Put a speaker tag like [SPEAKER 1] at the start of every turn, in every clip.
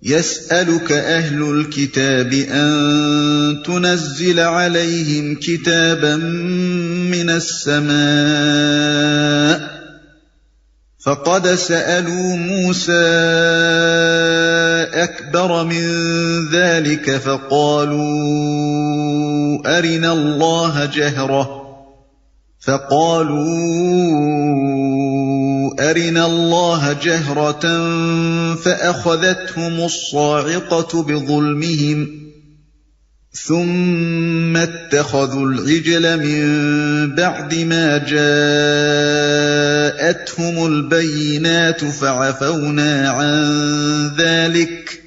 [SPEAKER 1] يسألك أهل الكتاب أن تنزل عليهم كتابا من السماء فقد سألوا موسى أكبر من ذلك فقالوا أرنا الله جهرة فأخذتهم الصاعقة بظلمهم ثم اتخذوا العجل من بعد ما جاءتهم البينات فعفونا عن ذلك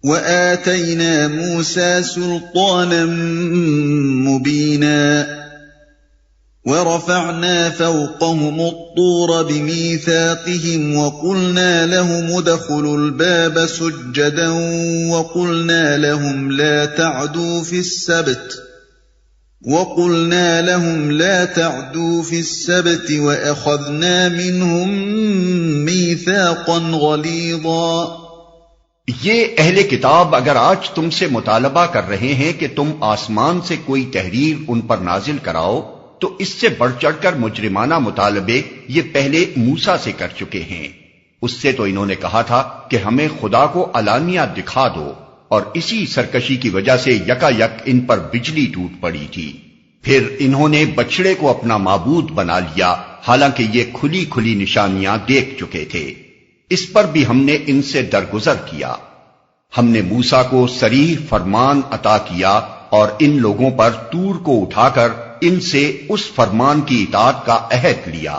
[SPEAKER 1] وآتينا موسى سلطانا مبينا ورفعنا فوقهم الطور بميثاقهم وقلنا لهم ادخلوا الباب سجدا وقلنا لهم لا تعدوا في السبت وأخذنا منهم ميثاقا غليظا۔
[SPEAKER 2] یہ اہل کتاب اگر آج تم سے مطالبہ کر رہے ہیں کہ تم آسمان سے کوئی تحریر ان پر نازل کراؤ تو اس سے بڑھ چڑھ کر مجرمانہ مطالبے یہ پہلے موسیٰ سے کر چکے ہیں۔ اس سے تو انہوں نے کہا تھا کہ ہمیں خدا کو علانیہ دکھا دو، اور اسی سرکشی کی وجہ سے یکا یک ان پر بجلی ٹوٹ پڑی تھی۔ پھر انہوں نے بچڑے کو اپنا معبود بنا لیا، حالانکہ یہ کھلی کھلی نشانیاں دیکھ چکے تھے۔ اس پر بھی ہم نے ان سے درگزر کیا۔ ہم نے موسیٰ کو صریح فرمان عطا کیا اور ان لوگوں پر طور کو اٹھا کر ان سے اس فرمان کی اطاعت کا عہد لیا۔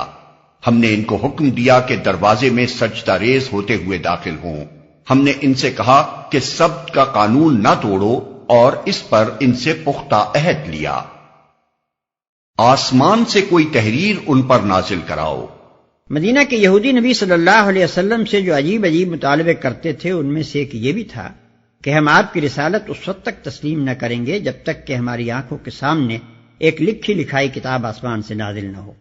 [SPEAKER 2] ہم نے ان کو حکم دیا کہ دروازے میں سجدہ ریز ہوتے ہوئے داخل ہوں۔ ہم نے ان سے کہا کہ سبت کا قانون نہ توڑو اور اس پر ان سے پختہ عہد لیا۔ آسمان سے کوئی تحریر ان پر نازل کراؤ۔
[SPEAKER 3] مدینہ کے یہودی نبی صلی اللہ علیہ وسلم سے جو عجیب عجیب مطالبے کرتے تھے، ان میں سے ایک یہ بھی تھا کہ ہم آپ کی رسالت اس وقت تک تسلیم نہ کریں گے جب تک کہ ہماری آنکھوں کے سامنے ایک لکھی لکھائی کتاب آسمان سے نازل نہ ہو،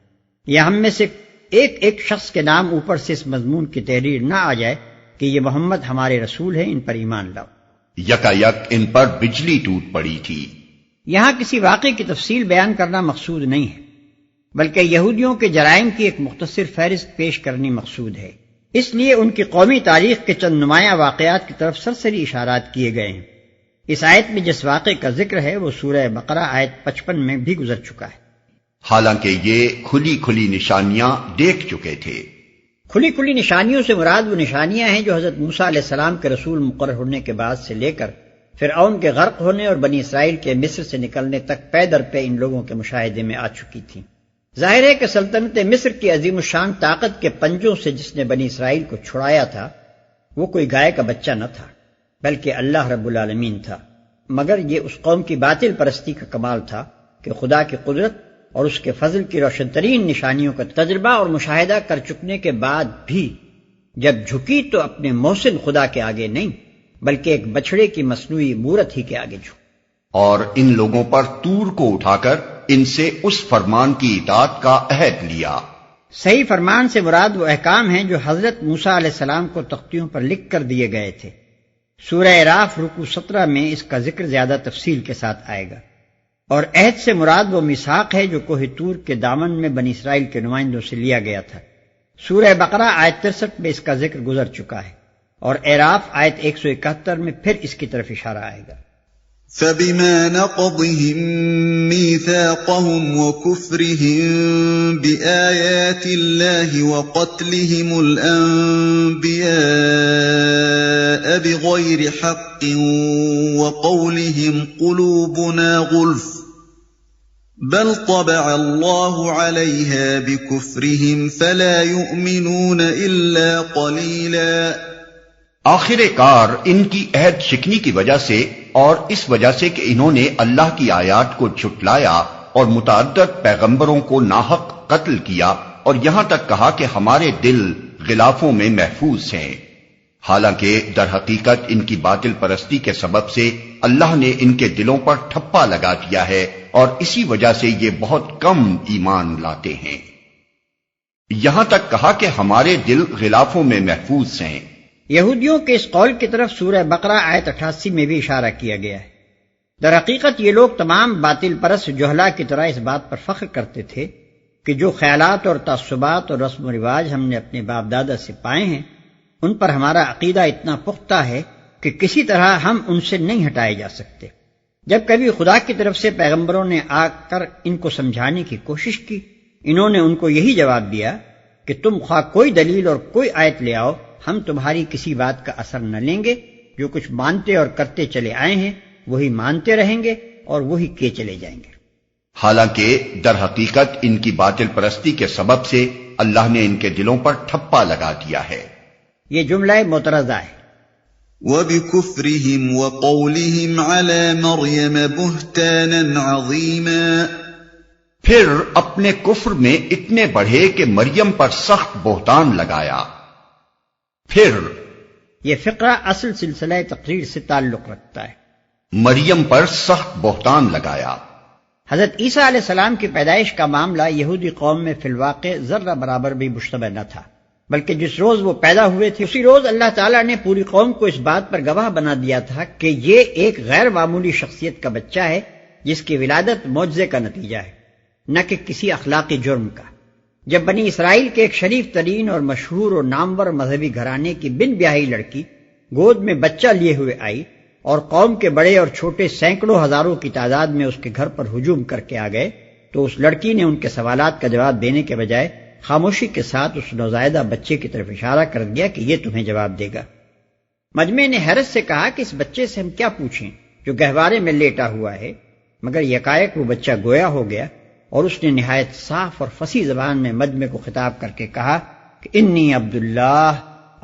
[SPEAKER 3] یا ہم میں سے ایک ایک شخص کے نام اوپر سے اس مضمون کی تحریر نہ آ جائے کہ یہ محمد ہمارے رسول ہیں، ان پر ایمان لاؤ۔
[SPEAKER 2] یکا یک ان پر بجلی ٹوٹ پڑی تھی۔
[SPEAKER 3] یہاں کسی واقعے کی تفصیل بیان کرنا مقصود نہیں ہے، بلکہ یہودیوں کے جرائم کی ایک مختصر فہرست پیش کرنی مقصود ہے۔ اس لیے ان کی قومی تاریخ کے چند نمایاں واقعات کی طرف سرسری اشارات کیے گئے ہیں۔ اس آیت میں جس واقعے کا ذکر ہے وہ سورہ بقرہ آیت 55 میں بھی گزر چکا ہے،
[SPEAKER 2] حالانکہ یہ کھلی کھلی نشانیاں دیکھ چکے تھے۔
[SPEAKER 3] کھلی کھلی نشانیوں سے مراد وہ نشانیاں ہیں جو حضرت موسیٰ علیہ السلام کے رسول مقرر ہونے کے بعد سے لے کر فرعون کے غرق ہونے اور بنی اسرائیل کے مصر سے نکلنے تک پے در پے ان لوگوں کے مشاہدے میں آ چکی تھیں۔ ظاہر ہے کہ سلطنت مصر کی عظیم الشان طاقت کے پنجوں سے جس نے بنی اسرائیل کو چھڑایا تھا وہ کوئی گائے کا بچہ نہ تھا، بلکہ اللہ رب العالمین تھا۔ مگر یہ اس قوم کی باطل پرستی کا کمال تھا کہ خدا کی قدرت اور اس کے فضل کی روشن ترین نشانیوں کا تجربہ اور مشاہدہ کر چکنے کے بعد بھی جب جھکی تو اپنے محسن خدا کے آگے نہیں بلکہ ایک بچڑے کی مصنوعی مورت ہی کے آگے جھک،
[SPEAKER 2] اور ان لوگوں پر طور کو اٹھا کر ان سے اس فرمان کی اطاعت کا عہد لیا۔
[SPEAKER 3] صحیح فرمان سے مراد وہ احکام ہیں جو حضرت موسیٰ علیہ السلام کو تختیوں پر لکھ کر دیے گئے تھے۔ سورہ اعراف رکوع 17 میں اس کا ذکر زیادہ تفصیل کے ساتھ آئے گا، اور عہد سے مراد وہ میثاق ہے جو کوہ طور کے دامن میں بنی اسرائیل کے نمائندوں سے لیا گیا تھا۔ سورہ بقرہ آیت 63 میں اس کا ذکر گزر چکا ہے، اور اعراف آیت 171 میں پھر اس کی طرف اشارہ آئے گا۔
[SPEAKER 1] فَبِمَا نَقْضِهِم مِّيثَاقَهُمْ وَكُفْرِهِم بِآيَاتِ اللَّهِ وَقَتْلِهِمُ الْأَنبِيَاءَ بِغَيْرِ حَقٍّ وَقَوْلِهِمْ قُلُوبُنَا غُلْفٌ بَلْ طَبَعَ اللَّهُ عَلَيْهَا بِكُفْرِهِمْ فَلَا يُؤْمِنُونَ إِلَّا قَلِيلًا۔
[SPEAKER 2] آخر کار ان کی عہد شکنی کی وجہ سے اور اس وجہ سے کہ انہوں نے اللہ کی آیات کو جھٹلایا اور متعدد پیغمبروں کو ناحق قتل کیا، اور یہاں تک کہا کہ ہمارے دل غلافوں میں محفوظ ہیں، حالانکہ در حقیقت ان کی باطل پرستی کے سبب سے اللہ نے ان کے دلوں پر ٹھپا لگا دیا ہے، اور اسی وجہ سے یہ بہت کم ایمان لاتے ہیں۔ یہاں تک کہا کہ ہمارے دل غلافوں میں محفوظ ہیں،
[SPEAKER 3] یہودیوں کے اس قول کی طرف سورہ بقرہ آیت 88 میں بھی اشارہ کیا گیا ہے۔ در حقیقت یہ لوگ تمام باطل پرست جہلا کی طرح اس بات پر فخر کرتے تھے کہ جو خیالات اور تعصبات اور رسم و رواج ہم نے اپنے باپ دادا سے پائے ہیں ان پر ہمارا عقیدہ اتنا پختہ ہے کہ کسی طرح ہم ان سے نہیں ہٹائے جا سکتے۔ جب کبھی خدا کی طرف سے پیغمبروں نے آ کر ان کو سمجھانے کی کوشش کی، انہوں نے ان کو یہی جواب دیا کہ تم خواہ کوئی دلیل اور کوئی آیت لے آؤ، ہم تمہاری کسی بات کا اثر نہ لیں گے۔ جو کچھ مانتے اور کرتے چلے آئے ہیں وہی مانتے رہیں گے اور وہی کیے چلے جائیں گے۔
[SPEAKER 2] حالانکہ در حقیقت ان کی باطل پرستی کے سبب سے اللہ نے ان کے دلوں پر ٹھپا لگا دیا ہے۔
[SPEAKER 3] یہ جملہ معترضہ ہے۔
[SPEAKER 1] وَبِكُفْرِهِمْ وَقَوْلِهِمْ عَلَى مَرْيَمَ بُهْتَانًا عَظِيمًا،
[SPEAKER 2] پھر اپنے کفر میں اتنے بڑھے کہ مریم پر سخت بہتان لگایا۔ پھر
[SPEAKER 3] یہ فقرہ اصل سلسلہ تقریر سے تعلق رکھتا ہے۔
[SPEAKER 2] مریم پر سخت بہتان لگایا۔
[SPEAKER 3] حضرت عیسیٰ علیہ السلام کی پیدائش کا معاملہ یہودی قوم میں فی الواقع ذرہ برابر بھی مشتبہ نہ تھا، بلکہ جس روز وہ پیدا ہوئے تھے اسی روز اللہ تعالیٰ نے پوری قوم کو اس بات پر گواہ بنا دیا تھا کہ یہ ایک غیر معمولی شخصیت کا بچہ ہے جس کی ولادت معجزے کا نتیجہ ہے، نہ کہ کسی اخلاقی جرم کا۔ جب بنی اسرائیل کے ایک شریف ترین اور مشہور اور نامور مذہبی گھرانے کی بن بیاہی لڑکی گود میں بچہ لیے ہوئے آئی اور قوم کے بڑے اور چھوٹے سینکڑوں ہزاروں کی تعداد میں اس کے گھر پر ہجوم کر کے آ گئے، تو اس لڑکی نے ان کے سوالات کا جواب دینے کے بجائے خاموشی کے ساتھ اس نوزائیدہ بچے کی طرف اشارہ کر دیا کہ یہ تمہیں جواب دے گا۔ مجمع نے حیرت سے کہا کہ اس بچے سے ہم کیا پوچھیں جو گہوارے میں لیٹا ہوا ہے، مگر یکایک وہ بچہ گویا ہو گیا اور اس نے نہایت صاف اور فصیح زبان میں مجمع کو خطاب کر کے کہا کہ انی عبداللہ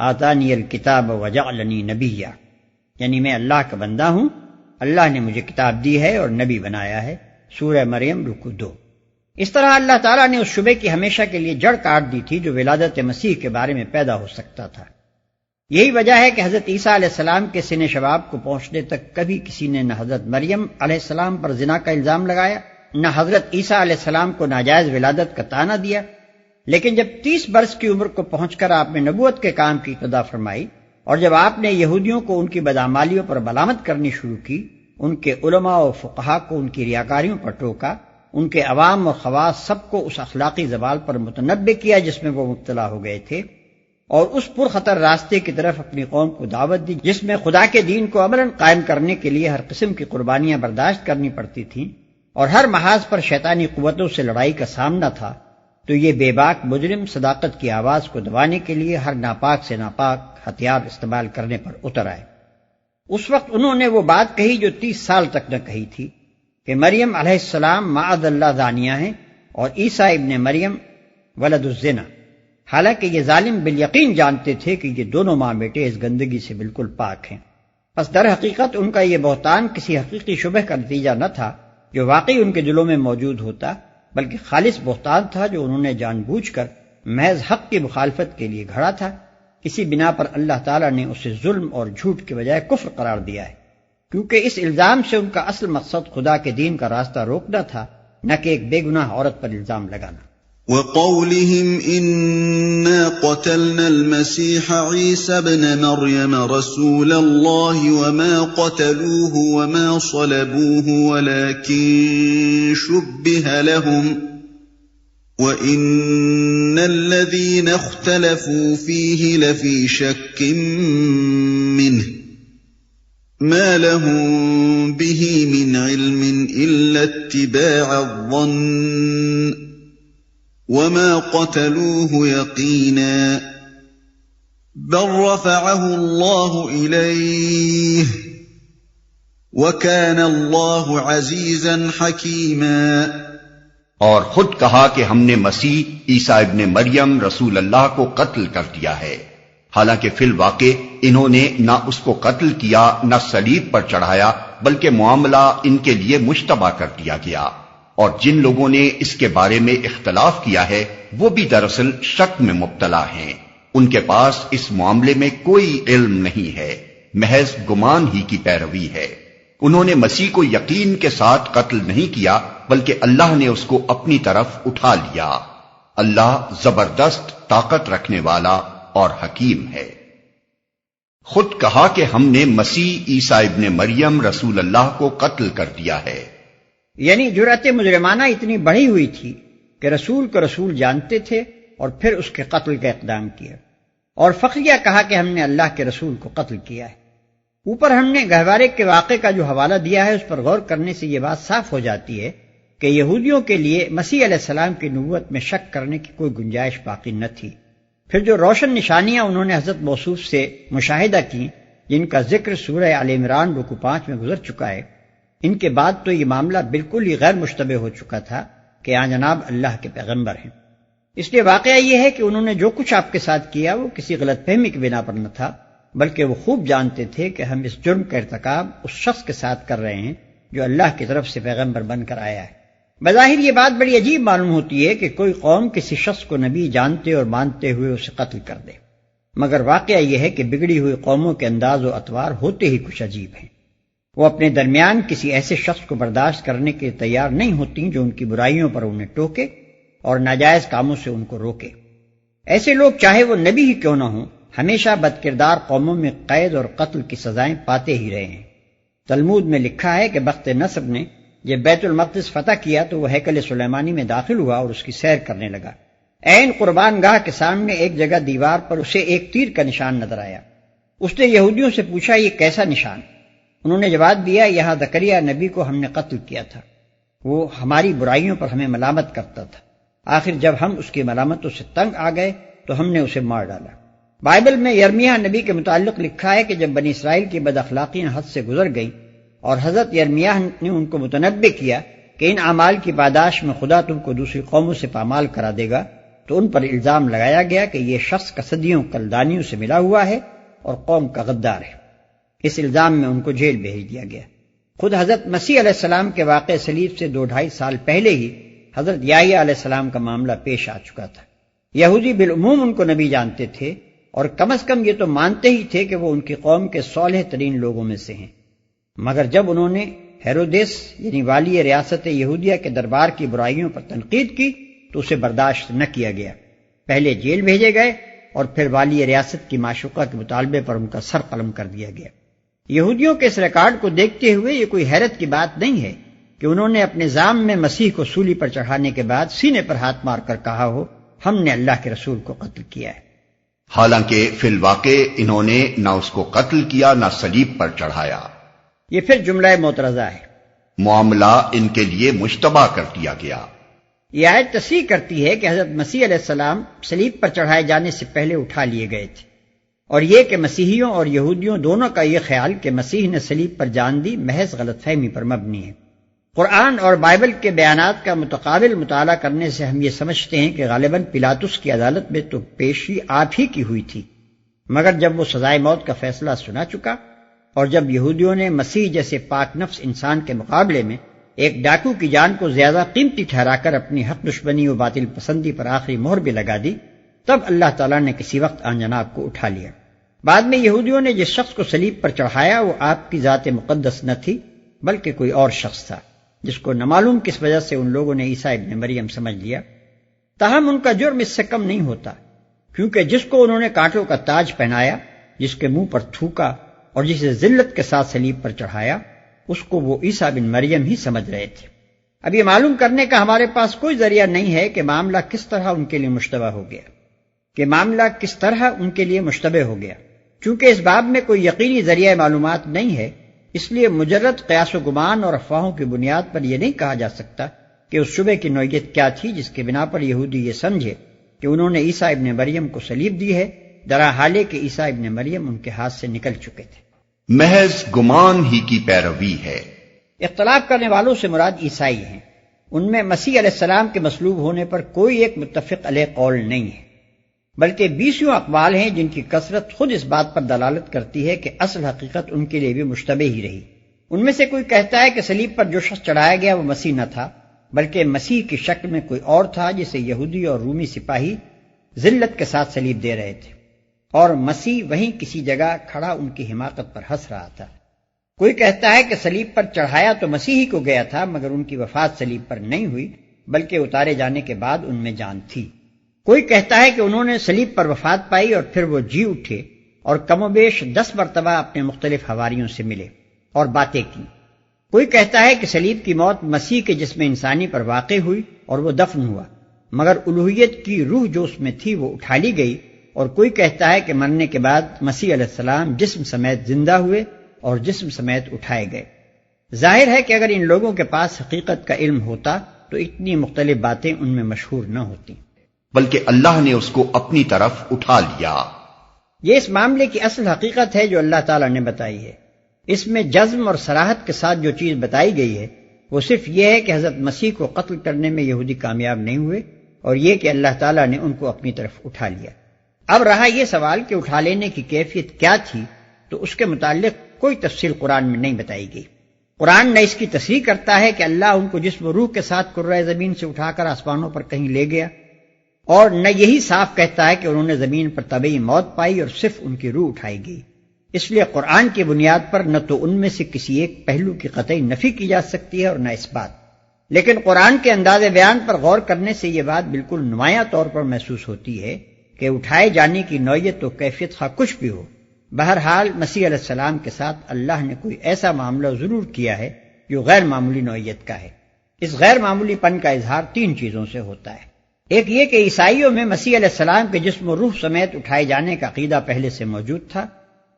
[SPEAKER 3] آتانی الکتاب وجعلنی نبیا، یعنی میں اللہ کا بندہ ہوں، اللہ نے مجھے کتاب دی ہے اور نبی بنایا ہے۔ سورہ مریم رکوع 2۔ اس طرح اللہ تعالیٰ نے اس شبے کی ہمیشہ کے لیے جڑ کاٹ دی تھی جو ولادت مسیح کے بارے میں پیدا ہو سکتا تھا۔ یہی وجہ ہے کہ حضرت عیسیٰ علیہ السلام کے سن شباب کو پہنچنے تک کبھی کسی نے نہ حضرت مریم علیہ السلام پر زنا کا الزام لگایا، نہ حضرت عیسیٰ علیہ السلام کو ناجائز ولادت کا طعنہ دیا۔ لیکن جب 30 برس کی عمر کو پہنچ کر آپ نے نبوت کے کام کی ابتدا فرمائی اور جب آپ نے یہودیوں کو ان کی بدعمالیوں پر ملامت کرنی شروع کی، ان کے علماء و فقہاء کو ان کی ریاکاریوں پر ٹوکا، ان کے عوام و خواص سب کو اس اخلاقی زوال پر متنبع کیا جس میں وہ مبتلا ہو گئے تھے، اور اس پرخطر راستے کی طرف اپنی قوم کو دعوت دی جس میں خدا کے دین کو عملاً قائم کرنے کے لیے ہر قسم کی قربانیاں برداشت کرنی پڑتی تھیں اور ہر محاذ پر شیطانی قوتوں سے لڑائی کا سامنا تھا، تو یہ بے باک مجرم صداقت کی آواز کو دبانے کے لیے ہر ناپاک سے ناپاک ہتھیار استعمال کرنے پر اتر آئے۔ اس وقت انہوں نے وہ بات کہی جو 30 سال تک نہ کہی تھی کہ مریم علیہ السلام معاذ اللہ زانیہ ہیں اور عیسیٰ ابن مریم ولد الزنا، حالانکہ یہ ظالم بالیقین جانتے تھے کہ یہ دونوں ماں بیٹے اس گندگی سے بالکل پاک ہیں۔ پس در حقیقت ان کا یہ بہتان کسی حقیقی شبہ کا نتیجہ نہ تھا جو واقعی ان کے دلوں میں موجود ہوتا، بلکہ خالص بہتان تھا جو انہوں نے جان بوجھ کر محض حق کی مخالفت کے لیے گھڑا تھا۔ اسی بنا پر اللہ تعالیٰ نے اسے ظلم اور جھوٹ کے بجائے کفر قرار دیا ہے، کیونکہ اس الزام سے ان کا اصل مقصد خدا کے دین کا راستہ روکنا تھا، نہ کہ ایک بے گناہ عورت پر الزام لگانا۔
[SPEAKER 1] وَقَوْلِهِمْ إِنَّا قَتَلْنَا الْمَسِيحَ عِيسَى ابْنَ مَرْيَمَ رَسُولَ اللَّهِ وَمَا قَتَلُوهُ وَمَا صَلَبُوهُ وَلَكِن شُبِّهَ لَهُمْ وَإِنَّ الَّذِينَ اخْتَلَفُوا فِيهِ لَفِي شَكٍّ مِّنْهُ مَا لَهُم بِهِ مِنْ عِلْمٍ إِلَّا اتِّبَاعَ الظَّنِّ وَمَا قَتَلُوهُ يَقِينًا بَلْ رَفَعَهُ اللَّهُ إِلَيْهِ وَكَانَ اللَّهُ عَزِيزًا حَكِيمًا۔
[SPEAKER 2] اور خود کہا کہ ہم نے مسیح عیسیٰ ابن مریم رسول اللہ کو قتل کر دیا ہے، حالانکہ فی الواقع انہوں نے نہ اس کو قتل کیا نہ صلیب پر چڑھایا، بلکہ معاملہ ان کے لیے مشتبہ کر دیا گیا، اور جن لوگوں نے اس کے بارے میں اختلاف کیا ہے وہ بھی دراصل شک میں مبتلا ہیں، ان کے پاس اس معاملے میں کوئی علم نہیں ہے، محض گمان ہی کی پیروی ہے۔ انہوں نے مسیح کو یقین کے ساتھ قتل نہیں کیا، بلکہ اللہ نے اس کو اپنی طرف اٹھا لیا۔ اللہ زبردست طاقت رکھنے والا اور حکیم ہے۔ خود کہا کہ ہم نے مسیح عیسیٰ ابن مریم رسول اللہ کو قتل کر دیا ہے۔
[SPEAKER 3] یعنی جرأت مجرمانہ اتنی بڑھی ہوئی تھی کہ رسول کو رسول جانتے تھے اور پھر اس کے قتل کا اقدام کیا، اور فخریہ کہا کہ ہم نے اللہ کے رسول کو قتل کیا ہے۔ اوپر ہم نے گہوارے کے واقعے کا جو حوالہ دیا ہے اس پر غور کرنے سے یہ بات صاف ہو جاتی ہے کہ یہودیوں کے لیے مسیح علیہ السلام کی نبوت میں شک کرنے کی کوئی گنجائش باقی نہ تھی۔ پھر جو روشن نشانیاں انہوں نے حضرت موصوف سے مشاہدہ کی، جن کا ذکر سورہ آل عمران رکوع 5 میں گزر چکا ہے، ان کے بعد تو یہ معاملہ بالکل ہی غیر مشتبہ ہو چکا تھا کہ آن جناب اللہ کے پیغمبر ہیں۔ اس لیے واقعہ یہ ہے کہ انہوں نے جو کچھ آپ کے ساتھ کیا وہ کسی غلط فہمی کی بنا پر نہ تھا، بلکہ وہ خوب جانتے تھے کہ ہم اس جرم کا ارتکاب اس شخص کے ساتھ کر رہے ہیں جو اللہ کی طرف سے پیغمبر بن کر آیا ہے۔ بظاہر یہ بات بڑی عجیب معلوم ہوتی ہے کہ کوئی قوم کسی شخص کو نبی جانتے اور مانتے ہوئے اسے قتل کر دے، مگر واقعہ یہ ہے کہ بگڑی ہوئی قوموں کے انداز و اطوار ہوتے ہی کچھ عجیب ہیں۔ وہ اپنے درمیان کسی ایسے شخص کو برداشت کرنے کے تیار نہیں ہوتی جو ان کی برائیوں پر انہیں ٹوکے اور ناجائز کاموں سے ان کو روکے۔ ایسے لوگ چاہے وہ نبی ہی کیوں نہ ہوں، ہمیشہ بدکردار قوموں میں قید اور قتل کی سزائیں پاتے ہی رہے ہیں۔ تلمود میں لکھا ہے کہ بخت نصر نے جب بیت المقدس فتح کیا تو وہ ہیکل سلیمانی میں داخل ہوا اور اس کی سیر کرنے لگا۔ عین قربان گاہ کے سامنے ایک جگہ دیوار پر اسے ایک تیر کا نشان نظر آیا۔ اس نے یہودیوں سے پوچھا یہ کیسا نشان؟ انہوں نے جواب دیا یہاں زکریا نبی کو ہم نے قتل کیا تھا، وہ ہماری برائیوں پر ہمیں ملامت کرتا تھا، آخر جب ہم اس کی ملامتوں سے تنگ آ گئے تو ہم نے اسے مار ڈالا۔ بائبل میں یرمیہ نبی کے متعلق لکھا ہے کہ جب بنی اسرائیل کی بد اخلاقیاں حد سے گزر گئیں اور حضرت یرمیہ نے ان کو متنبع کیا کہ ان اعمال کی پاداش میں خدا تم کو دوسری قوموں سے پامال کرا دے گا، تو ان پر الزام لگایا گیا کہ یہ شخص کسدیوں کلدانیوں سے ملا ہوا ہے اور قوم کا غدار ہے۔ اس الزام میں ان کو جیل بھیج دیا گیا۔ خود حضرت مسیح علیہ السلام کے واقع صلیب سے 2-2.5 سال پہلے ہی حضرت یحییٰ علیہ السلام کا معاملہ پیش آ چکا تھا۔ یہودی بالعموم ان کو نبی جانتے تھے اور کم از کم یہ تو مانتے ہی تھے کہ وہ ان کی قوم کے صالح ترین لوگوں میں سے ہیں، مگر جب انہوں نے ہیرودیس یعنی والی ریاست یہودیہ کے دربار کی برائیوں پر تنقید کی تو اسے برداشت نہ کیا گیا۔ پہلے جیل بھیجے گئے اور پھر والی ریاست کی معشوقہ کے مطالبے پر ان کا سر قلم کر دیا گیا۔ یہودیوں کے اس ریکارڈ کو دیکھتے ہوئے یہ کوئی حیرت کی بات نہیں ہے کہ انہوں نے اپنے ضام میں مسیح کو سولی پر چڑھانے کے بعد سینے پر ہاتھ مار کر کہا ہو ہم نے اللہ کے رسول کو قتل کیا ہے۔
[SPEAKER 2] حالانکہ فی الواقع انہوں نے نہ اس کو قتل کیا نہ صلیب پر چڑھایا۔
[SPEAKER 3] یہ پھر جملہ معترضہ ہے۔
[SPEAKER 2] معاملہ ان کے لیے مشتبہ کر دیا گیا۔
[SPEAKER 3] یہ آیت تصریح کرتی ہے کہ حضرت مسیح علیہ السلام صلیب پر چڑھائے جانے سے پہلے اٹھا لیے گئے تھے، اور یہ کہ مسیحیوں اور یہودیوں دونوں کا یہ خیال کہ مسیح نے صلیب پر جان دی محض غلط فہمی پر مبنی ہے۔ قرآن اور بائبل کے بیانات کا متقابل مطالعہ کرنے سے ہم یہ سمجھتے ہیں کہ غالباً پلاطس کی عدالت میں تو پیشی آپ ہی کی ہوئی تھی، مگر جب وہ سزائے موت کا فیصلہ سنا چکا اور جب یہودیوں نے مسیح جیسے پاک نفس انسان کے مقابلے میں ایک ڈاکو کی جان کو زیادہ قیمتی ٹھہرا کر اپنی حق دشمنی و باطل پسندی پر آخری مہر بھی لگا دی، تب اللہ تعالیٰ نے کسی وقت آن جناب کو اٹھا لیا۔ بعد میں یہودیوں نے جس شخص کو صلیب پر چڑھایا وہ آپ کی ذات مقدس نہ تھی بلکہ کوئی اور شخص تھا جس کو نہ معلوم کس وجہ سے ان لوگوں نے عیسیٰ ابن مریم سمجھ لیا۔ تاہم ان کا جرم اس سے کم نہیں ہوتا، کیونکہ جس کو انہوں نے کانٹوں کا تاج پہنایا، جس کے منہ پر تھوکا اور جسے ذلت کے ساتھ صلیب پر چڑھایا، اس کو وہ عیسیٰ بن مریم ہی سمجھ رہے تھے۔ اب یہ معلوم کرنے کا ہمارے پاس کوئی ذریعہ نہیں ہے کہ معاملہ کس طرح ان کے لیے مشتبہ ہو گیا، چونکہ اس باب میں کوئی یقینی ذریعہ معلومات نہیں ہے، اس لیے مجرد قیاس و گمان اور افواہوں کی بنیاد پر یہ نہیں کہا جا سکتا کہ اس شبے کی نوعیت کیا تھی جس کے بنا پر یہودی یہ سمجھے کہ انہوں نے عیسیٰ ابن مریم کو صلیب دی ہے، درا حالے کہ عیسیٰ ابن مریم ان کے ہاتھ سے نکل چکے تھے۔
[SPEAKER 2] محض گمان ہی کی پیروی ہے۔
[SPEAKER 3] اختلاف کرنے والوں سے مراد عیسائی ہیں، ان میں مسیح علیہ السلام کے مصلوب ہونے پر کوئی ایک متفق علیہ قول نہیں ہے، بلکہ 20 اقوال ہیں جن کی کثرت خود اس بات پر دلالت کرتی ہے کہ اصل حقیقت ان کے لیے بھی مشتبہ ہی رہی۔ ان میں سے کوئی کہتا ہے کہ صلیب پر جو شخص چڑھایا گیا وہ مسیح نہ تھا بلکہ مسیح کی شکل میں کوئی اور تھا جسے یہودی اور رومی سپاہی ذلت کے ساتھ صلیب دے رہے تھے، اور مسیح وہیں کسی جگہ کھڑا ان کی حماقت پر ہنس رہا تھا۔ کوئی کہتا ہے کہ صلیب پر چڑھایا تو مسیح ہی کو گیا تھا مگر ان کی وفات صلیب پر نہیں ہوئی بلکہ اتارے جانے کے بعد ان میں جان تھی۔ کوئی کہتا ہے کہ انہوں نے صلیب پر وفات پائی اور پھر وہ جی اٹھے اور کم و بیش 10 مرتبہ اپنے مختلف حواریوں سے ملے اور باتیں کی۔ کوئی کہتا ہے کہ صلیب کی موت مسیح کے جسم انسانی پر واقع ہوئی اور وہ دفن ہوا، مگر الوہیت کی روح جو اس میں تھی وہ اٹھا لی گئی، اور کوئی کہتا ہے کہ مرنے کے بعد مسیح علیہ السلام جسم سمیت زندہ ہوئے اور جسم سمیت اٹھائے گئے۔ ظاہر ہے کہ اگر ان لوگوں کے پاس حقیقت کا علم ہوتا تو اتنی مختلف باتیں ان میں مشہور نہ ہوتی،
[SPEAKER 2] بلکہ اللہ نے اس کو اپنی طرف اٹھا لیا۔
[SPEAKER 3] یہ اس معاملے کی اصل حقیقت ہے جو اللہ تعالیٰ نے بتائی ہے۔ اس میں جزم اور صراحت کے ساتھ جو چیز بتائی گئی ہے وہ صرف یہ ہے کہ حضرت مسیح کو قتل کرنے میں یہودی کامیاب نہیں ہوئے، اور یہ کہ اللہ تعالیٰ نے ان کو اپنی طرف اٹھا لیا۔ اب رہا یہ سوال کہ اٹھا لینے کی کیفیت کیا تھی، تو اس کے متعلق کوئی تفصیل قرآن میں نہیں بتائی گئی۔ قرآن نہ اس کی تصریح کرتا ہے کہ اللہ ان کو جسم و روح کے ساتھ کرۂ زمین سے اٹھا کر آسمانوں پر کہیں لے گیا، اور نہ یہی صاف کہتا ہے کہ انہوں نے زمین پر طبعی موت پائی اور صرف ان کی روح اٹھائی گئی۔ اس لیے قرآن کی بنیاد پر نہ تو ان میں سے کسی ایک پہلو کی قطعی نفی کی جا سکتی ہے اور نہ اس بات، لیکن قرآن کے انداز بیان پر غور کرنے سے یہ بات بالکل نمایاں طور پر محسوس ہوتی ہے کہ اٹھائے جانے کی نوعیت و کیفیت خواہ کچھ بھی ہو، بہرحال مسیح علیہ السلام کے ساتھ اللہ نے کوئی ایسا معاملہ ضرور کیا ہے جو غیر معمولی نوعیت کا ہے۔ اس غیر معمولی پن کا اظہار 3 چیزوں سے ہوتا ہے۔ ایک یہ کہ عیسائیوں میں مسیح علیہ السلام کے جسم و روح سمیت اٹھائے جانے کا عقیدہ پہلے سے موجود تھا،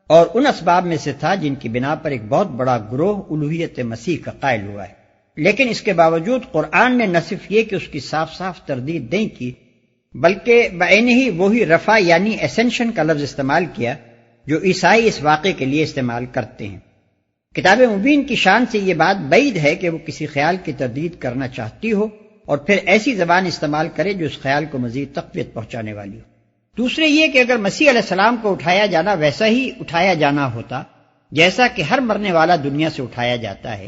[SPEAKER 3] اور ان اسباب میں سے تھا جن کی بنا پر ایک بہت بڑا گروہ الوہیت مسیح کا قائل ہوا ہے۔ لیکن اس کے باوجود قرآن نے نہ صرف یہ کہ اس کی صاف صاف تردید نہیں کی، بلکہ بعینہ ہی وہی رفع یعنی اسینشن کا لفظ استعمال کیا جو عیسائی اس واقعے کے لیے استعمال کرتے ہیں۔ کتاب مبین کی شان سے یہ بات بعید ہے کہ وہ کسی خیال کی تردید کرنا چاہتی ہو اور پھر ایسی زبان استعمال کرے جو اس خیال کو مزید تقویت پہنچانے والی ہو۔ دوسرے یہ کہ اگر مسیح علیہ السلام کو اٹھایا جانا ویسا ہی اٹھایا جانا ہوتا جیسا کہ ہر مرنے والا دنیا سے اٹھایا جاتا ہے،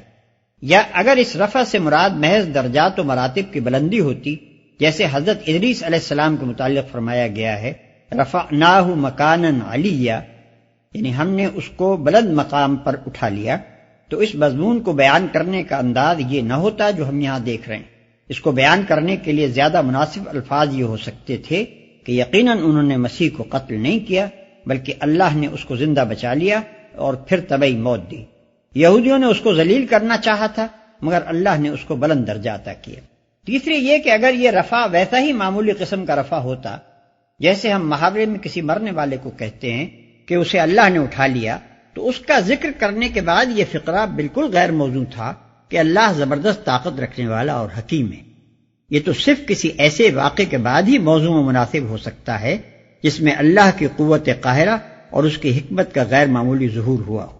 [SPEAKER 3] یا اگر اس رفع سے مراد محض درجات و مراتب کی بلندی ہوتی جیسے حضرت ادریس علیہ السلام کے متعلق فرمایا گیا ہے رفعناہ مکانا علیہ، یعنی ہم نے اس کو بلند مقام پر اٹھا لیا، تو اس مضمون کو بیان کرنے کا انداز یہ نہ ہوتا جو ہم یہاں دیکھ رہے ہیں۔ اس کو بیان کرنے کے لیے زیادہ مناسب الفاظ یہ ہو سکتے تھے کہ یقیناً انہوں نے مسیح کو قتل نہیں کیا، بلکہ اللہ نے اس کو زندہ بچا لیا اور پھر طبعی موت دی۔ یہودیوں نے اس کو ذلیل کرنا چاہا تھا، مگر اللہ نے اس کو بلند درجہ عطا کیا۔ تیسرے یہ کہ اگر یہ رفع ویسا ہی معمولی قسم کا رفع ہوتا جیسے ہم محاورے میں کسی مرنے والے کو کہتے ہیں کہ اسے اللہ نے اٹھا لیا، تو اس کا ذکر کرنے کے بعد یہ فقرہ بالکل غیر موزوں تھا کہ اللہ زبردست طاقت رکھنے والا اور حکیم ہے۔ یہ تو صرف کسی ایسے واقعے کے بعد ہی موضوع و مناسب ہو سکتا ہے جس میں اللہ کی قوت قاہرہ اور اس کی حکمت کا غیر معمولی ظہور ہوا ہو۔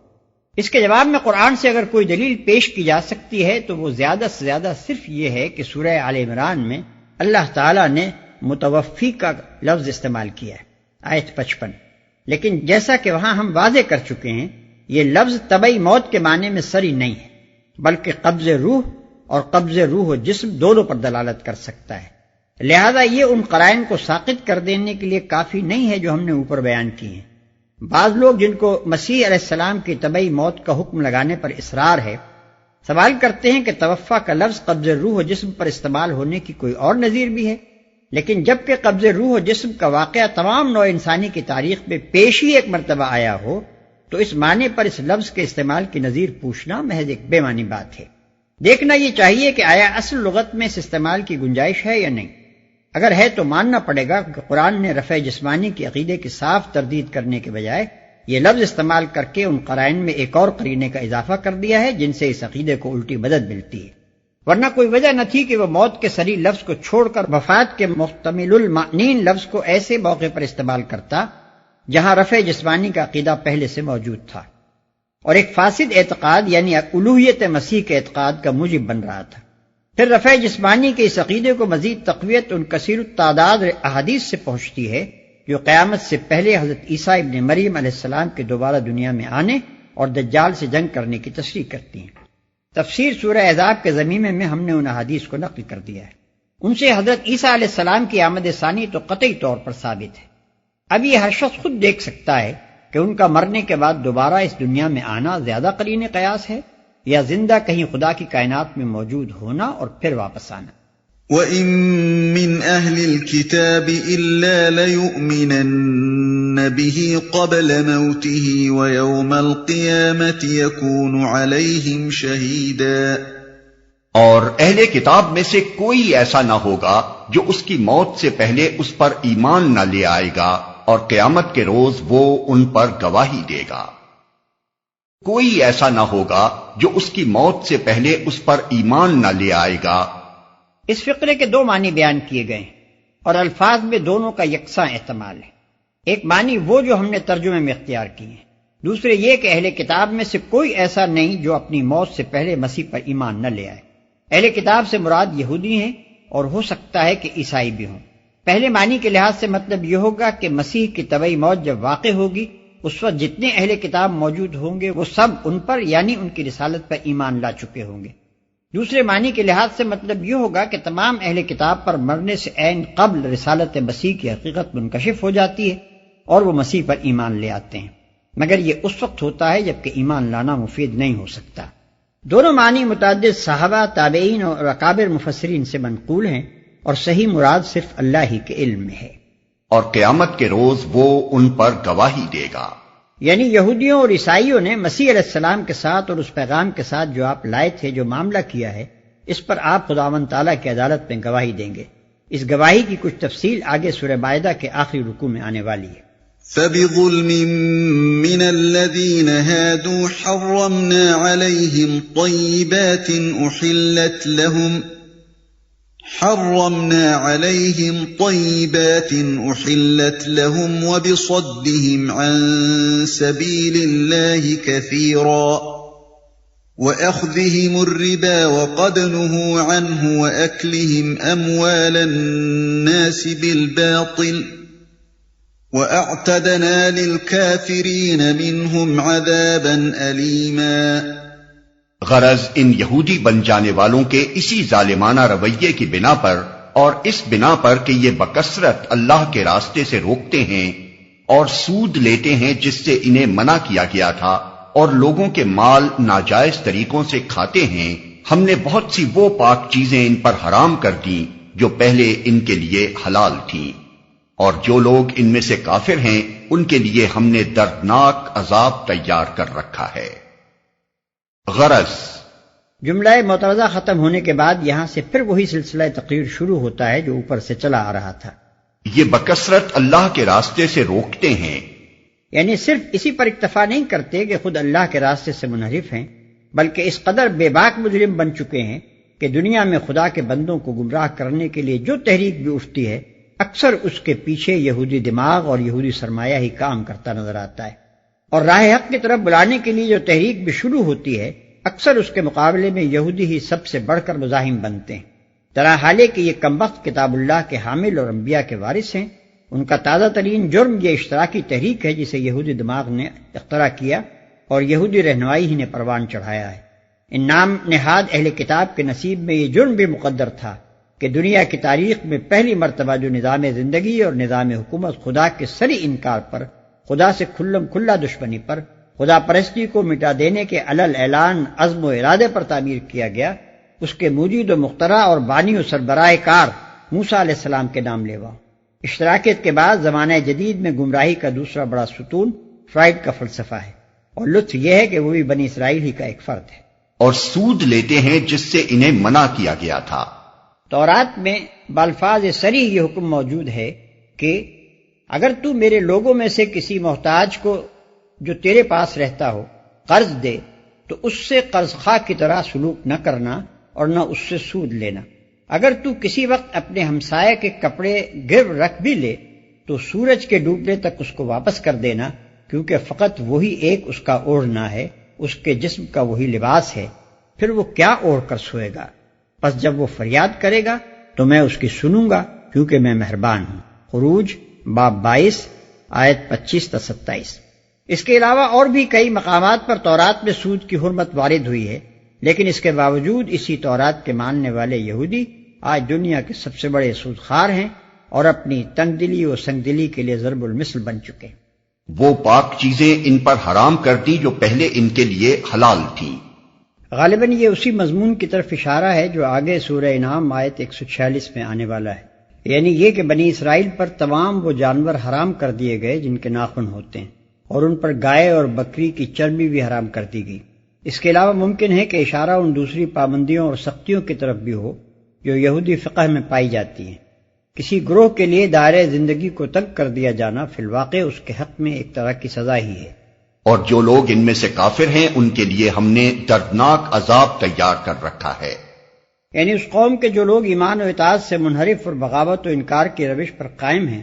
[SPEAKER 3] اس کے جواب میں قرآن سے اگر کوئی دلیل پیش کی جا سکتی ہے تو وہ زیادہ سے زیادہ صرف یہ ہے کہ سورہ آل عمران میں اللہ تعالیٰ نے متوفی کا لفظ استعمال کیا ہے، آیت 55، لیکن جیسا کہ وہاں ہم واضح کر چکے ہیں یہ لفظ طبعی موت کے معنی میں صریح نہیں ہے، بلکہ قبض روح اور قبض روح و جسم دونوں پر دلالت کر سکتا ہے۔ لہذا یہ ان قرائن کو ساقط کر دینے کے لیے کافی نہیں ہے جو ہم نے اوپر بیان کی ہیں۔ بعض لوگ جن کو مسیح علیہ السلام کی طبعی موت کا حکم لگانے پر اصرار ہے سوال کرتے ہیں کہ توفیٰ کا لفظ قبض روح و جسم پر استعمال ہونے کی کوئی اور نظیر بھی ہے، لیکن جبکہ قبض روح و جسم کا واقعہ تمام نوع انسانی کی تاریخ میں پیش ہی ایک مرتبہ آیا ہو تو اس معنی پر اس لفظ کے استعمال کی نظیر پوچھنا محض ایک بے معنی بات ہے۔ دیکھنا یہ چاہیے کہ آیا اصل لغت میں اس استعمال کی گنجائش ہے یا نہیں۔ اگر ہے تو ماننا پڑے گا کہ قرآن نے رفع جسمانی کے عقیدے کی صاف تردید کرنے کے بجائے یہ لفظ استعمال کر کے ان قرائن میں ایک اور قرینے کا اضافہ کر دیا ہے جن سے اس عقیدے کو الٹی مدد ملتی ہے، ورنہ کوئی وجہ نہ تھی کہ وہ موت کے صریح لفظ کو چھوڑ کر وفات کے محتمل المعنین لفظ کو ایسے موقع پر استعمال کرتا جہاں رفع جسمانی کا عقیدہ پہلے سے موجود تھا اور ایک فاسد اعتقاد یعنی الوہیت مسیح کے اعتقاد کا موجب بن رہا تھا۔ پھر رفع جسمانی کے اس عقیدے کو مزید تقویت ان کثیر التعداد احادیث سے پہنچتی ہے جو قیامت سے پہلے حضرت عیسیٰ ابن مریم علیہ السلام کے دوبارہ دنیا میں آنے اور دجال سے جنگ کرنے کی تشریح کرتی ہیں۔ تفسیر سورہ احزاب کے ضمیمے میں ہم نے ان احادیث کو نقل کر دیا ہے۔ ان سے حضرت عیسیٰ علیہ السلام کی آمد ثانی تو قطعی طور پر ثابت ہے۔ اب یہ ہر شخص خود دیکھ سکتا ہے کہ ان کا مرنے کے بعد دوبارہ اس دنیا میں آنا زیادہ قرین قیاس ہے یا زندہ کہیں خدا کی کائنات میں موجود ہونا اور پھر واپس آنا۔
[SPEAKER 1] وَإِن مِّنْ أَهْلِ الْكِتَابِ إِلَّا لَيُؤْمِنَنَّ به قبل موته ويوم القيامة يكون عليهم شهيدا۔
[SPEAKER 2] اور اہل کتاب میں سے کوئی ایسا نہ ہوگا جو اس کی موت سے پہلے اس پر ایمان نہ لے آئے گا، اور قیامت کے روز وہ ان پر گواہی دے گا۔ کوئی ایسا نہ ہوگا جو اس کی موت سے پہلے اس پر ایمان نہ لے آئے گا۔
[SPEAKER 3] اس فقرے کے دو معنی بیان کیے گئے ہیں اور الفاظ میں دونوں کا یکساں احتمال ہے۔ ایک معنی وہ جو ہم نے ترجمے میں اختیار کیے ہیں، دوسرے یہ کہ اہل کتاب میں سے کوئی ایسا نہیں جو اپنی موت سے پہلے مسیح پر ایمان نہ لے آئے۔ اہل کتاب سے مراد یہودی ہیں اور ہو سکتا ہے کہ عیسائی بھی ہوں۔ پہلے معنی کے لحاظ سے مطلب یہ ہوگا کہ مسیح کی طبعی موت جب واقع ہوگی، اس وقت جتنے اہل کتاب موجود ہوں گے وہ سب ان پر یعنی ان کی رسالت پر ایمان لا چکے ہوں گے۔ دوسرے معنی کے لحاظ سے مطلب یہ ہوگا کہ تمام اہل کتاب پر مرنے سے عین قبل رسالت مسیح کی حقیقت منکشف ہو جاتی ہے اور وہ مسیح پر ایمان لے آتے ہیں، مگر یہ اس وقت ہوتا ہے جبکہ ایمان لانا مفید نہیں ہو سکتا۔ دونوں معنی متعدد صحابہ، تابعین اور اکابر مفسرین سے منقول ہیں اور صحیح مراد صرف اللہ ہی کے علم میں ہے۔
[SPEAKER 2] اور قیامت کے روز وہ ان پر گواہی دے گا،
[SPEAKER 3] یعنی یہودیوں اور عیسائیوں نے مسیح علیہ السلام کے ساتھ اور اس پیغام کے ساتھ جو آپ لائے تھے، جو معاملہ کیا ہے، اس پر آپ خداوند تعالیٰ کی عدالت میں گواہی دیں گے۔ اس گواہی کی کچھ تفصیل آگے سورہ مائدہ کے آخری رکوع میں آنے والی ہے۔
[SPEAKER 1] فَبِظُلْمٍ مِّنَ الَّذِينَ هَادُوا حَرَّمْنَا عَلَيْهِمْ طَيِّبَاتٍ أُحِلَّتْ لَهُمْ وَبِصَدِّهِمْ عَن سَبِيلِ اللَّهِ كَثِيرًا وَأَخْذِهِمُ الرِّبَا وَقَدْ نُهُوا عَنْهُ وَأَكْلِهِمْ أَمْوَالَ النَّاسِ بِالْبَاطِلِ وَأَعْتَدْنَا لِلْكَافِرِينَ مِنْهُمْ عَذَابًا أَلِيمًا۔
[SPEAKER 2] غرض ان یہودی بن جانے والوں کے اسی ظالمانہ رویے کی بنا پر اور اس بنا پر کہ یہ بکثرت اللہ کے راستے سے روکتے ہیں اور سود لیتے ہیں جس سے انہیں منع کیا گیا تھا، اور لوگوں کے مال ناجائز طریقوں سے کھاتے ہیں، ہم نے بہت سی وہ پاک چیزیں ان پر حرام کر دیں جو پہلے ان کے لیے حلال تھیں، اور جو لوگ ان میں سے کافر ہیں ان کے لیے ہم نے دردناک عذاب تیار کر رکھا ہے۔ غرض
[SPEAKER 3] جملہ معترضہ ختم ہونے کے بعد یہاں سے پھر وہی سلسلہ تقریر شروع ہوتا ہے جو اوپر سے چلا آ رہا تھا۔
[SPEAKER 2] یہ بکثرت اللہ کے راستے سے روکتے ہیں،
[SPEAKER 3] یعنی صرف اسی پر اکتفا نہیں کرتے کہ خود اللہ کے راستے سے منحرف ہیں، بلکہ اس قدر بے باک مجرم بن چکے ہیں کہ دنیا میں خدا کے بندوں کو گمراہ کرنے کے لیے جو تحریک بھی اٹھتی ہے، اکثر اس کے پیچھے یہودی دماغ اور یہودی سرمایہ ہی کام کرتا نظر آتا ہے، اور راہ حق کی طرف بلانے کے لیے جو تحریک بھی شروع ہوتی ہے، اکثر اس کے مقابلے میں یہودی ہی سب سے بڑھ کر مزاحم بنتے ہیں۔ طرح حالے کہ یہ کمبخت کتاب اللہ کے حامل اور انبیاء کے وارث ہیں، ان کا تازہ ترین جرم یہ اشتراکی تحریک ہے جسے یہودی دماغ نے اختراع کیا اور یہودی رہنمائی ہی نے پروان چڑھایا ہے۔ ان نام نہاد اہل کتاب کے نصیب میں یہ جرم بھی مقدر تھا کہ دنیا کی تاریخ میں پہلی مرتبہ جو نظام زندگی اور نظام حکومت خدا کے سری انکار پر، خدا سے کھلم کھلا دشمنی پر، خدا پرستی کو مٹا دینے کے علل اعلان عزم و ارادے پر تعمیر کیا گیا، اس کے موجود و مخترع اور بانی و سربراہ کار موسیٰ علیہ السلام کے نام لیوا۔ اشتراکیت کے بعد زمانہ جدید میں گمراہی کا دوسرا بڑا ستون فرائڈ کا فلسفہ ہے، اور لطف یہ ہے کہ وہ بھی بنی اسرائیل ہی کا ایک فرد ہے۔
[SPEAKER 2] اور سود لیتے ہیں جس سے انہیں منع کیا گیا تھا۔
[SPEAKER 3] تورات میں بالفاظ صریح یہ حکم موجود ہے کہ اگر تو میرے لوگوں میں سے کسی محتاج کو جو تیرے پاس رہتا ہو قرض دے تو اس سے قرض خواہ کی طرح سلوک نہ کرنا اور نہ اس سے سود لینا۔ اگر تو کسی وقت اپنے ہمسائے کے کپڑے گرو رکھ بھی لے تو سورج کے ڈوبنے تک اس کو واپس کر دینا، کیونکہ فقط وہی ایک اس کا اوڑھنا ہے، اس کے جسم کا وہی لباس ہے، پھر وہ کیا اوڑھ کر سوئے گا؟ پس جب وہ فریاد کرے گا تو میں اس کی سنوں گا، کیونکہ میں مہربان ہوں۔ خروج باب 22 آیت 25 تا 27۔ اس کے علاوہ اور بھی کئی مقامات پر تورات میں سود کی حرمت وارد ہوئی ہے، لیکن اس کے باوجود اسی تورات کے ماننے والے یہودی آج دنیا کے سب سے بڑے سود خوار ہیں اور اپنی تنگ دلی و سنگ دلی کے لیے ضرب المثل بن چکے۔
[SPEAKER 2] وہ پاک چیزیں ان پر حرام کر دی جو پہلے ان کے لیے حلال تھیں۔
[SPEAKER 3] غالباً یہ اسی مضمون کی طرف اشارہ ہے جو آگے سورہ انعام آیت 146 میں آنے والا ہے۔ یعنی یہ کہ بنی اسرائیل پر تمام وہ جانور حرام کر دیے گئے جن کے ناخن ہوتے ہیں، اور ان پر گائے اور بکری کی چربی بھی حرام کر دی گئی۔ اس کے علاوہ ممکن ہے کہ اشارہ ان دوسری پابندیوں اور سختیوں کی طرف بھی ہو جو یہودی فقہ میں پائی جاتی ہیں۔ کسی گروہ کے لیے دائرۂ زندگی کو تنگ کر دیا جانا فی الواقع اس کے حق میں ایک طرح کی سزا ہی ہے۔
[SPEAKER 2] اور جو لوگ ان میں سے کافر ہیں ان کے لیے ہم نے دردناک عذاب تیار کر رکھا ہے۔
[SPEAKER 3] یعنی اس قوم کے جو لوگ ایمان و اطاعت سے منحرف اور بغاوت و انکار کی روش پر قائم ہیں،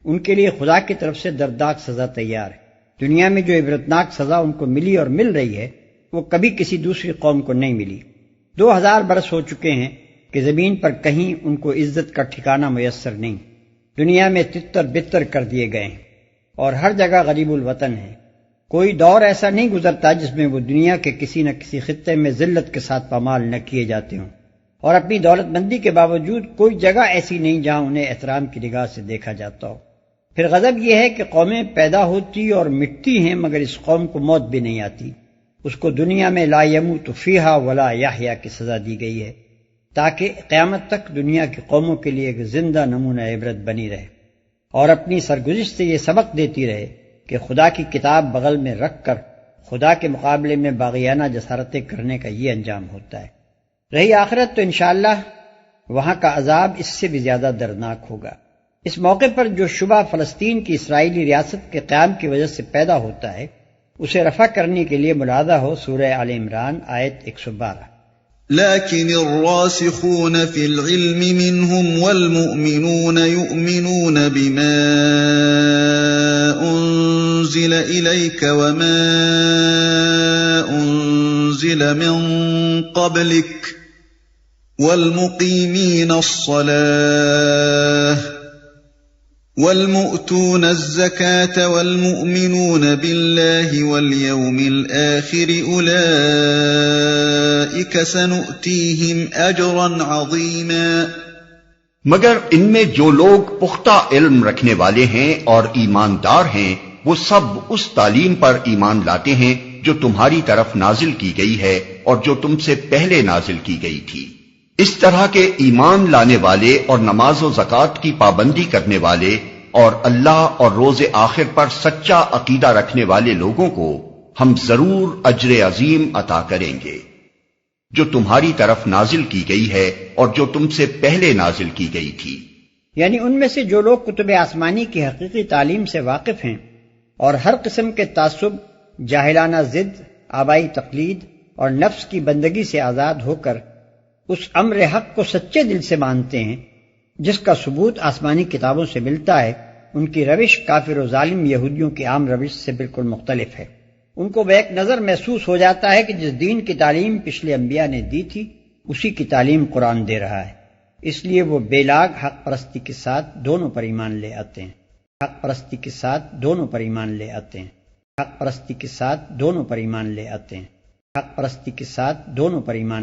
[SPEAKER 3] ان کے لیے خدا کی طرف سے دردناک سزا تیار ہے۔ دنیا میں جو عبرتناک سزا ان کو ملی اور مل رہی ہے وہ کبھی کسی دوسری قوم کو نہیں ملی۔ 2000 برس ہو چکے ہیں کہ زمین پر کہیں ان کو عزت کا ٹھکانہ میسر نہیں۔ دنیا میں تتر بتر کر دیے گئے ہیں اور ہر جگہ غریب الوطن ہے۔ کوئی دور ایسا نہیں گزرتا جس میں وہ دنیا کے کسی نہ کسی خطے میں ذلت کے ساتھ پامال نہ کیے جاتے ہوں، اور اپنی دولت مندی کے باوجود کوئی جگہ ایسی نہیں جہاں انہیں احترام کی نگاہ سے دیکھا جاتا ہو۔ پھر غضب یہ ہے کہ قومیں پیدا ہوتی اور مٹتی ہیں مگر اس قوم کو موت بھی نہیں آتی۔ اس کو دنیا میں لا یموت فیہا ولا یحییٰ کی سزا دی گئی ہے تاکہ قیامت تک دنیا کی قوموں کے لیے ایک زندہ نمونہ عبرت بنی رہے، اور اپنی سرگزشت سے یہ سبق دیتی رہے کہ خدا کی کتاب بغل میں رکھ کر خدا کے مقابلے میں باغیانہ جسارتیں کرنے کا یہ انجام ہوتا ہے۔ رہی آخرت تو انشاءاللہ وہاں کا عذاب اس سے بھی زیادہ دردناک ہوگا۔ اس موقع پر جو شبہ فلسطین کی اسرائیلی ریاست کے قیام کی وجہ سے پیدا ہوتا ہے اسے رفع کرنے کے لیے ملاحظہ ہو سورہ آل عمران آیت 112۔
[SPEAKER 1] لكن الراسخون في العلم منهم والمؤمنون يؤمنون بما أنزل إليك وما أنزل من قبلك والمقيمين الصلاة والمؤتون الزكاة والمؤمنون بالله واليوم الآخر أولئك سنؤتيهم أجرا عظيما۔
[SPEAKER 2] مگر ان میں جو لوگ پختہ علم رکھنے والے ہیں اور ایماندار ہیں وہ سب اس تعلیم پر ایمان لاتے ہیں جو تمہاری طرف نازل کی گئی ہے اور جو تم سے پہلے نازل کی گئی تھی۔ اس طرح کے ایمان لانے والے اور نماز و زکوٰۃ کی پابندی کرنے والے اور اللہ اور روز آخر پر سچا عقیدہ رکھنے والے لوگوں کو ہم ضرور اجر عظیم عطا کریں گے جو تمہاری طرف نازل کی گئی ہے اور جو تم سے پہلے نازل کی گئی تھی۔
[SPEAKER 3] یعنی ان میں سے جو لوگ کتب آسمانی کی حقیقی تعلیم سے واقف ہیں اور ہر قسم کے تعصب، جاہلانہ ضد، آبائی تقلید اور نفس کی بندگی سے آزاد ہو کر اس امر حق کو سچے دل سے مانتے ہیں جس کا ثبوت آسمانی کتابوں سے ملتا ہے، ان کی روش کافر و ظالم یہودیوں کی عام روش سے بالکل مختلف ہے۔ ان کو بیک نظر محسوس ہو جاتا ہے کہ جس دین کی تعلیم پچھلے انبیاء نے دی تھی اسی کی تعلیم قرآن دے رہا ہے، اس لیے وہ بے لاگ حق پرستی کے ساتھ دونوں پر ایمان لے آتے ہیں۔ حق پرستی کے ساتھ دونوں پر ایمان لے آتے ہیں۔ حق پرستی کے ساتھ دونوں پر ایمان لے آتے ہیں۔ حق پرستی کے ساتھ دونوں پر ایمان